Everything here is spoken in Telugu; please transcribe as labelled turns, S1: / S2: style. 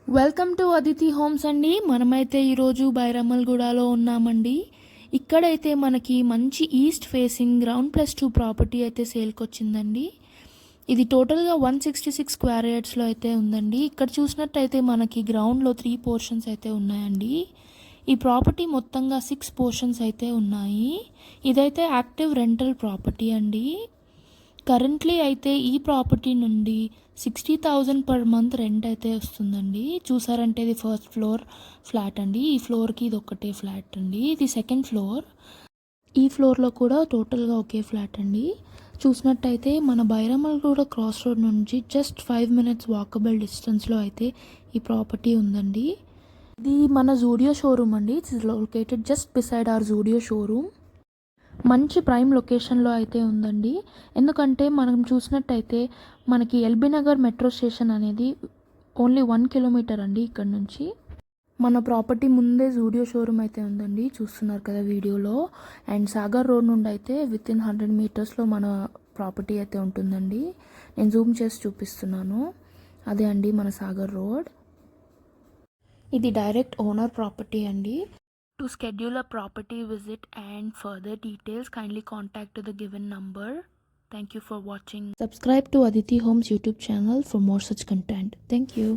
S1: వెల్కమ్ టు అదితి హోమ్స్ అండి. మనమైతే ఈరోజు బైరమల్గూడలో ఉన్నామండి. ఇక్కడైతే మనకి మంచి ఈస్ట్ ఫేసింగ్ గ్రౌండ్ +2 ప్రాపర్టీ అయితే సేల్కి వచ్చిందండి. ఇది టోటల్గా 166 స్క్వేర్ యార్డ్స్లో అయితే ఉందండి. ఇక్కడ చూసినట్టయితే మనకి గ్రౌండ్లో 3 పోర్షన్స్ అయితే ఉన్నాయండి. ఈ ప్రాపర్టీ మొత్తంగా 6 పోర్షన్స్ అయితే ఉన్నాయి. ఇదైతే యాక్టివ్ రెంటల్ ప్రాపర్టీ అండి. కరెంట్లీ అయితే ఈ ప్రాపర్టీ నుండి 60,000 పర్ మంత్ రెంట్ అయితే వస్తుందండి. చూసారంటే ఇది ఫస్ట్ ఫ్లోర్ ఫ్లాట్ అండి. ఈ ఫ్లోర్కి ఇది ఒక్కటే ఫ్లాట్ అండి. ఇది సెకండ్ ఫ్లోర్. ఈ ఫ్లోర్లో కూడా టోటల్గా ఒకే ఫ్లాట్ అండి. చూసినట్టయితే మన బైరమల్గూడ క్రాస్ రోడ్ నుంచి జస్ట్ 5 మినిట్స్ వాకబుల్ డిస్టెన్స్లో అయితే ఈ ప్రాపర్టీ ఉందండి. ఇది మన జూడియో షోరూమ్ అండి. It's located just beside our Zudio showroom. మంచి ప్రైమ్ లొకేషన్లో అయితే ఉందండి. ఎందుకంటే మనం చూసినట్టయితే మనకి ఎల్బీ నగర్ మెట్రో స్టేషన్ అనేది ఓన్లీ 1 కిలోమీటర్ అండి ఇక్కడ నుంచి. మన ప్రాపర్టీ ముందే జూడియో షోరూమ్ అయితే ఉందండి, చూస్తున్నారు కదా వీడియోలో. అండ్ సాగర్ రోడ్ నుండి అయితే వితిన్ 100 మీటర్స్లో మన ప్రాపర్టీ అయితే ఉంటుందండి. నేను జూమ్ చేసి చూపిస్తున్నాను. అదే అండి మన సాగర్ రోడ్. ఇది డైరెక్ట్ ఓనర్ ప్రాపర్టీ అండి. To schedule a property visit and further details, kindly contact to the given number. Thank you for watching. Subscribe to Aditi Homes YouTube channel for more such content. Thank you.